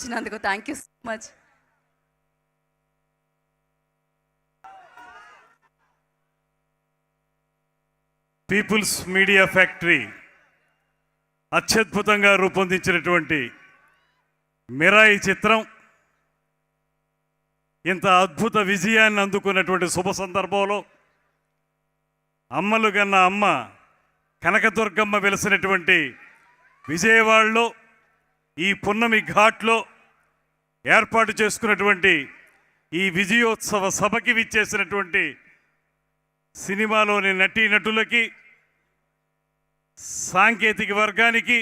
ఇచ్చినందుకు thank you so much. People's media factory అత్యద్భుతంగా రూపొందించినటువంటి మిరాయి చిత్రం ఇంత అద్భుత విజయాన్ని అందుకున్నటువంటి శుభ సందర్భంలో అమ్మలు కన్న అమ్మ కనకదుర్గమ్మ వెలిసినటువంటి విజయవాడలో ఈ పున్నమి ఘాట్లో ఏర్పాటు చేసుకున్నటువంటి ఈ విజయోత్సవ సభకి విచ్చేసినటువంటి సినిమాలోని నటీనటులకి, సాంకేతిక వర్గానికి,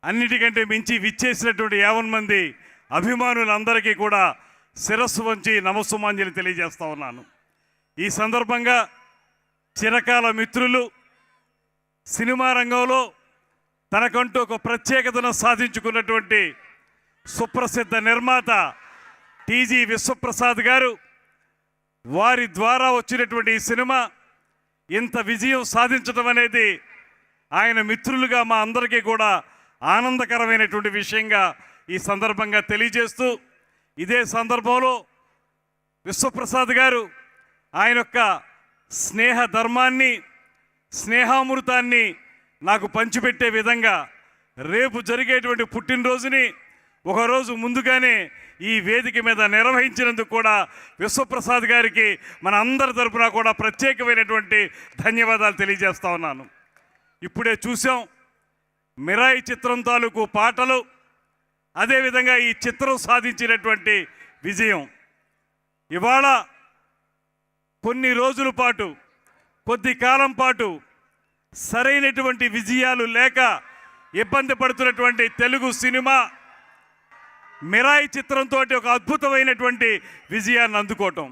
అన్నిటికంటే మించి విచ్చేసినటువంటి 50 మంది అభిమానులందరికీ కూడా శిరస్సు వంచి నమస్సుమాంజలి తెలియజేస్తా ఉన్నాను. ఈ సందర్భంగా చిరకాల మిత్రులు, సినిమా రంగంలో తనకంటూ ఒక ప్రత్యేకతను సాధించుకున్నటువంటి సుప్రసిద్ధ నిర్మాత టీజీ విశ్వప్రసాద్ గారు, వారి ద్వారా వచ్చినటువంటి ఈ సినిమా ఇంత విజయం సాధించడం అనేది ఆయన మిత్రులుగా మా అందరికీ కూడా ఆనందకరమైనటువంటి విషయంగా ఈ సందర్భంగా తెలియజేస్తూ, ఇదే సందర్భంలో విశ్వప్రసాద్ గారు ఆయన యొక్క స్నేహ ధర్మాన్ని, స్నేహామృతాన్ని నాకు పంచిపెట్టే విధంగా రేపు జరిగేటువంటి పుట్టినరోజుని ఒకరోజు ముందుగానే ఈ వేదిక మీద నిర్వహించినందుకు కూడా విశ్వప్రసాద్ గారికి మన అందరి తరపున కూడా ప్రత్యేకమైనటువంటి ధన్యవాదాలు తెలియజేస్తా ఉన్నాను. ఇప్పుడే చూసాం మిరాయి చిత్రం తాలూకు పాటలు, అదేవిధంగా ఈ చిత్రం సాధించినటువంటి విజయం. ఇవాళ కొన్ని రోజుల పాటు, కొద్ది కాలం పాటు సరైనటువంటి విజయాలు లేక ఇబ్బంది పడుతున్నటువంటి తెలుగు సినిమా మిరాయి చిత్రంతో ఒక అద్భుతమైనటువంటి విజయాన్ని అందుకోవటం,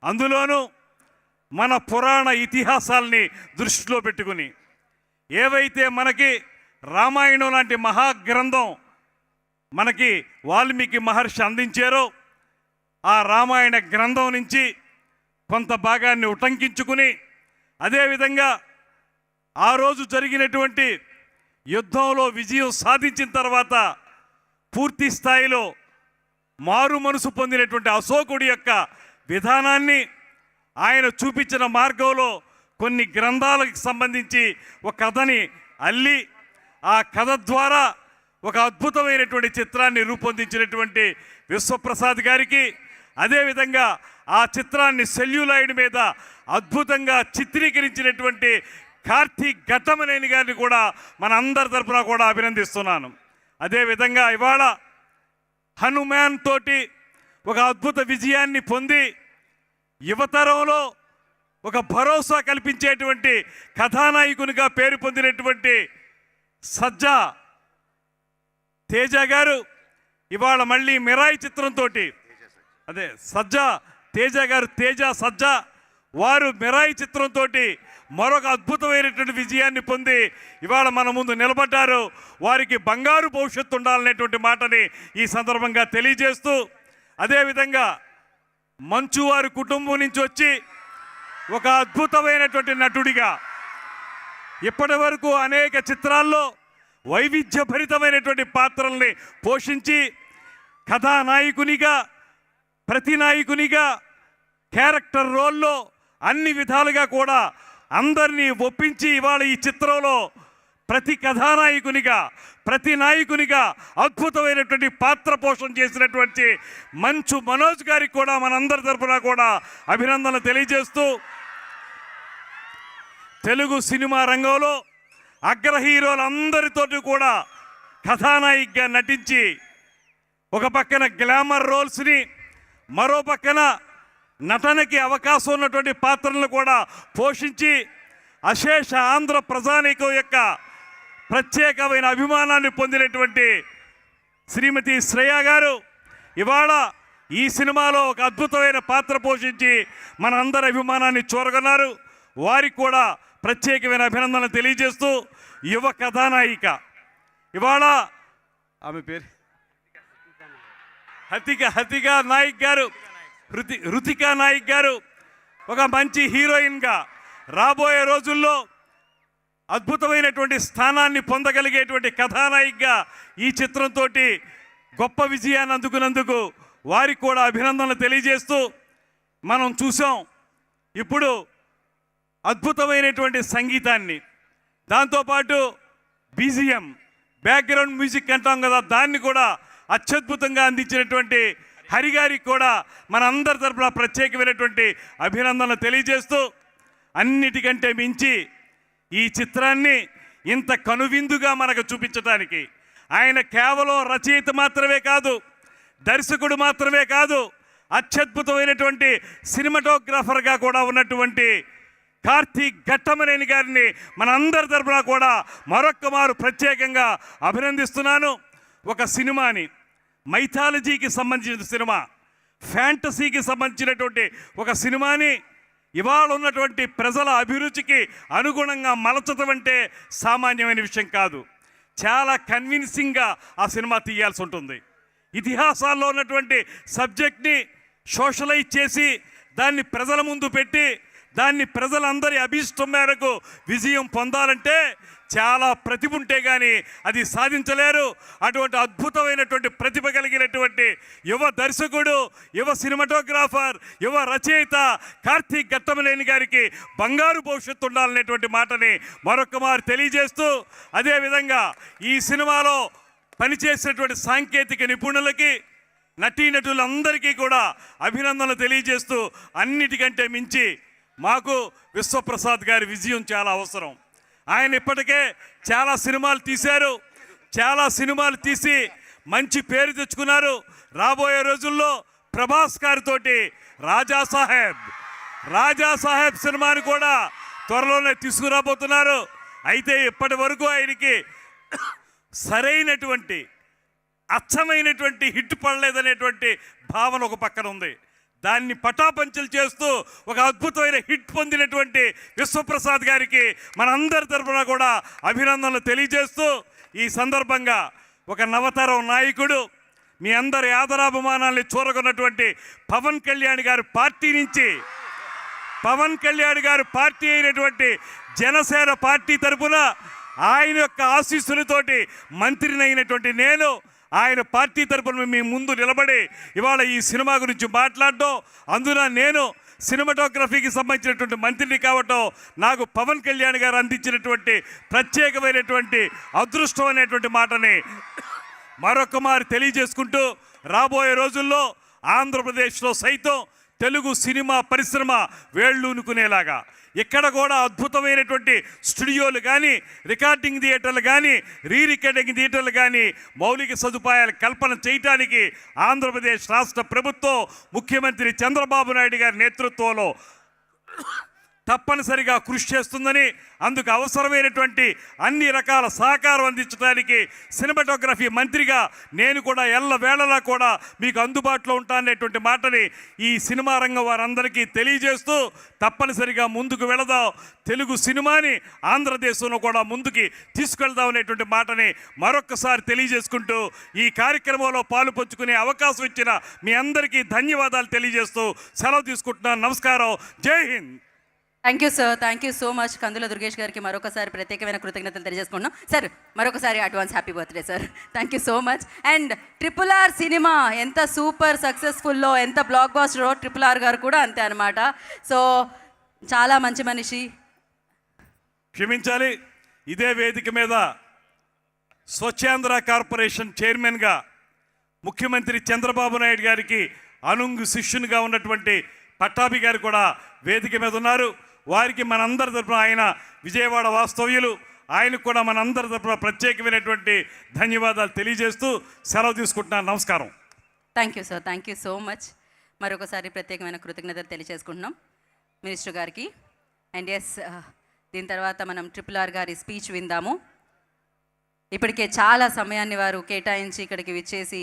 అందులోనూ మన పురాణ ఇతిహాసాలని దృష్టిలో పెట్టుకుని ఏవైతే మనకి రామాయణం లాంటి మహాగ్రంథం మనకి వాల్మీకి మహర్షి అందించారో, ఆ రామాయణ గ్రంథం నుంచి కొంత భాగాన్ని ఉటంకించుకుని, అదేవిధంగా ఆ రోజు జరిగినటువంటి యుద్ధంలో విజయం సాధించిన తర్వాత పూర్తి స్థాయిలో మారు మనసు పొందినటువంటి అశోకుడి యొక్క విధానాన్ని, ఆయన చూపించిన మార్గంలో కొన్ని గ్రంథాలకు సంబంధించి ఒక కథని అల్లి, ఆ కథ ద్వారా ఒక అద్భుతమైనటువంటి చిత్రాన్ని రూపొందించినటువంటి విశ్వప్రసాద్ గారికి, అదేవిధంగా ఆ చిత్రాన్ని సెల్యులాయిడ్ మీద అద్భుతంగా చిత్రీకరించినటువంటి కార్తీక్ ఘట్టమనేని గారిని కూడా మన అందరి తరఫున కూడా అభినందిస్తున్నాను. అదేవిధంగా ఇవాళ హనుమాన్ తోటి ఒక అద్భుత విజయాన్ని పొంది యువతరంలో ఒక భరోసా కల్పించేటువంటి కథానాయకునిగా పేరు పొందినటువంటి సజ్జా తేజ గారు ఇవాళ మళ్ళీ మిరాయి చిత్రంతో, అదే సజ్జా తేజ గారు, తేజ సజ్జా వారు మిరాయి చిత్రంతో మరొక అద్భుతమైనటువంటి విజయాన్ని పొంది ఇవాళ మన ముందు నిలబడ్డారు. వారికి బంగారు భవిష్యత్తు ఉండాలనేటువంటి మాటని ఈ సందర్భంగా తెలియజేస్తూ, అదేవిధంగా మంచు వారి కుటుంబం నుంచి వచ్చి ఒక అద్భుతమైనటువంటి నటుడిగా ఇప్పటి వరకు అనేక చిత్రాల్లో వైవిధ్యభరితమైనటువంటి పాత్రల్ని పోషించి కథానాయకునిగా, ప్రతినాయకునిగా, క్యారెక్టర్ రోల్లో అన్ని విధాలుగా కూడా అందరినీ ఒప్పించి ఇవాళ ఈ చిత్రంలో ప్రతి కథానాయకునిగా, ప్రతి నాయకునిగా అద్భుతమైనటువంటి పాత్ర పోషణ చేసినటువంటి మంచు మనోజ్ గారికి కూడా మనందరి తరఫున కూడా అభినందనలు తెలియజేస్తూ, తెలుగు సినిమా రంగంలో అగ్ర హీరోలందరితోటి కూడా కథానాయికగా నటించి ఒక పక్కన గ్లామర్ రోల్స్ని, మరో పక్కన నటనకి అవకాశం ఉన్నటువంటి పాత్రలను కూడా పోషించి అశేష ఆంధ్ర ప్రజానీకం యొక్క ప్రత్యేకమైన అభిమానాన్ని పొందినటువంటి శ్రీమతి శ్రేయ గారు ఇవాళ ఈ సినిమాలో ఒక అద్భుతమైన పాత్ర పోషించి మన అందరి అభిమానాన్ని చూరగొన్నారు. వారికి కూడా ప్రత్యేకమైన అభినందనలు తెలియజేస్తూ, యువ కథానాయిక ఇవాళ ఆమె పేరు హతికా నాయక్ గారు, రుతికా నాయక్ గారు ఒక మంచి హీరోయిన్గా రాబోయే రోజుల్లో అద్భుతమైనటువంటి స్థానాన్ని పొందగలిగేటువంటి కథానాయికగా ఈ చిత్రంతో గొప్ప విజయాన్ని అందుకున్నందుకు వారికి కూడా అభినందనలు తెలియజేస్తూ మనం చూసాం. ఇప్పుడు అద్భుతమైనటువంటి సంగీతాన్ని, దాంతోపాటు బీజిఎం, బ్యాక్గ్రౌండ్ మ్యూజిక్ అంటాం కదా, దాన్ని కూడా అత్యద్భుతంగా అందించినటువంటి హరిగారికి కూడా మన అందరి తరపున ప్రత్యేకమైనటువంటి అభినందనలు తెలియజేస్తూ, అన్నిటికంటే మించి ఈ చిత్రాన్ని ఇంత కనువిందుగా మనకు చూపించడానికి ఆయన కేవలం రచయిత మాత్రమే కాదు, దర్శకుడు మాత్రమే కాదు, అత్యద్భుతమైనటువంటి సినిమాటోగ్రాఫర్గా కూడా ఉన్నటువంటి కార్తీక్ ఘట్టమనేని గారిని మన అందరి తరపున కూడా మరొక్క మారు ప్రత్యేకంగా అభినందిస్తున్నాను. ఒక సినిమాని, మైథాలజీకి సంబంధించిన సినిమా, ఫ్యాంటసీకి సంబంధించినటువంటి ఒక సినిమాని ఇవాళ ఉన్నటువంటి ప్రజల అభిరుచికి అనుగుణంగా మలచడం అంటే సామాన్యమైన విషయం కాదు. చాలా కన్విన్సింగ్గా ఆ సినిమా తీయాల్సి ఉంటుంది. ఇతిహాసాల్లో ఉన్నటువంటి సబ్జెక్ట్ని సోషలైజ్ చేసి దాన్ని ప్రజల ముందు పెట్టి దాన్ని ప్రజలందరి అభీష్టం మేరకు విజయం పొందాలంటే చాలా ప్రతిభ ఉంటే కానీ అది సాధించలేరు. అటువంటి అద్భుతమైనటువంటి ప్రతిభ కలిగినటువంటి యువ దర్శకుడు, యువ సినిమాటోగ్రాఫర్, యువ రచయిత కార్తీక్ ఘట్టమనేని గారికి బంగారు భవిష్యత్తు ఉండాలనేటువంటి మాటని మరొక మారు తెలియజేస్తూ, అదేవిధంగా ఈ సినిమాలో పనిచేసినటువంటి సాంకేతిక నిపుణులకి, నటీనటులందరికీ కూడా అభినందనలు తెలియజేస్తూ, అన్నిటికంటే మించి మాకు విశ్వప్రసాద్ గారి విజయం చాలా అవసరం. ఆయన ఇప్పటికే చాలా సినిమాలు తీశారు, చాలా సినిమాలు తీసి మంచి పేరు తెచ్చుకున్నారు. రాబోయే రోజుల్లో ప్రభాస్ గారితోటి రాజా సాహెబ్ సినిమాని కూడా త్వరలోనే తీసుకురాబోతున్నారు. అయితే ఇప్పటి వరకు ఆయనకి సరైనటువంటి అచ్చమైనటువంటి హిట్ పడలేదనేటువంటి భావన ఒక పక్కన ఉంది. దాన్ని పటాపంచలు చేస్తూ ఒక అద్భుతమైన హిట్ పొందినటువంటి విశ్వప్రసాద్ గారికి మనందరి తరఫున కూడా అభినందనలు తెలియజేస్తూ, ఈ సందర్భంగా ఒక నవతరం నాయకుడు, మీ అందరి ఆదరాభిమానాల్ని చూరగొన్నటువంటి పవన్ కళ్యాణ్ గారి పార్టీ అయినటువంటి జనసేన పార్టీ తరఫున ఆయన యొక్క ఆశీస్సులతోటి మంత్రినైనటువంటి నేను ఆయన పార్టీ తరపున మీ ముందు నిలబడి ఇవాళ ఈ సినిమా గురించి మాట్లాడడం, అందున నేను సినిమాటోగ్రఫీకి సంబంధించినటువంటి మంత్రిని కావటం నాకు పవన్ కళ్యాణ్ గారు అందించినటువంటి ప్రత్యేకమైనటువంటి అదృష్టం అనేటువంటి మాటని మరొక మారు తెలియజేసుకుంటూ, రాబోయే రోజుల్లో ఆంధ్రప్రదేశ్లో సైతం తెలుగు సినిమా పరిశ్రమ వేళ్ళూనుకునేలాగా ఇక్కడ కూడా అద్భుతమైనటువంటి స్టూడియోలు కానీ, రికార్డింగ్ థియేటర్లు కానీ, రికార్డింగ్ థియేటర్లు కానీ మౌలిక సదుపాయాలు కల్పన చేయడానికి ఆంధ్రప్రదేశ్ రాష్ట్ర ప్రభుత్వం ముఖ్యమంత్రి చంద్రబాబు నాయుడు గారి నేతృత్వంలో తప్పనిసరిగా కృషి చేస్తుందని, అందుకు అవసరమైనటువంటి అన్ని రకాల సహకారం అందించడానికి సినిమాటోగ్రఫీ మంత్రిగా నేను కూడా ఎల్లవేళలా కూడా మీకు అందుబాటులో ఉంటాననేటువంటి మాటని ఈ సినిమా రంగం వారందరికీ తెలియజేస్తూ, తప్పనిసరిగా ముందుకు వెళదాం, తెలుగు సినిమాని ఆంధ్రదేశంలో కూడా ముందుకి తీసుకెళ్దాం అనేటువంటి మాటని మరొక్కసారి తెలియజేసుకుంటూ, ఈ కార్యక్రమంలో పాలు పంచుకునే అవకాశం ఇచ్చిన మీ అందరికీ ధన్యవాదాలు తెలియజేస్తూ సెలవు తీసుకుంటున్నాను. నమస్కారం. Jai Hind. Thank you sir, thank you so much. Kandula Durgesh గారికి మరొకసారి ప్రత్యేకమైన కృతజ్ఞతలు తెలియజేసుకున్నాం. సార్ మరొకసారి advance happy birthday sir. Thank you so much. And RRR cinema ఎంత సూపర్ సక్సెస్ఫుల్లో, ఎంత బ్లాక్ బాస్టరో RRR గారు కూడా అంతే అనమాట. సో చాలా మంచి మనిషి. క్షమించాలి, ఇదే వేదిక మీద స్వచ్ఛాంధ్ర కార్పొరేషన్ చైర్మన్గా ముఖ్యమంత్రి చంద్రబాబు నాయుడు గారికి అనుంగు శిష్యునిగా ఉన్నటువంటి పట్టాభి గారు కూడా వేదిక మీద ఉన్నారు. వారికి మనందరి తరపున, ఆయన విజయవాడ వాస్తవ్యులు, ఆయనకు కూడా మనందరి తరపున ప్రత్యేకమైనటువంటి ధన్యవాదాలు తెలియజేస్తూ సెలవు తీసుకుంటున్నాను. నమస్కారం. Thank you sir, thank you so much. మరొకసారి ప్రత్యేకమైన కృతజ్ఞతలు తెలియజేసుకుంటున్నాం మినిస్టర్ గారికి. అండ్ ఎస్, దీని తర్వాత మనం RRR గారి స్పీచ్ విందాము. ఇప్పటికే చాలా సమయాన్ని వారు కేటాయించి ఇక్కడికి విచ్చేసి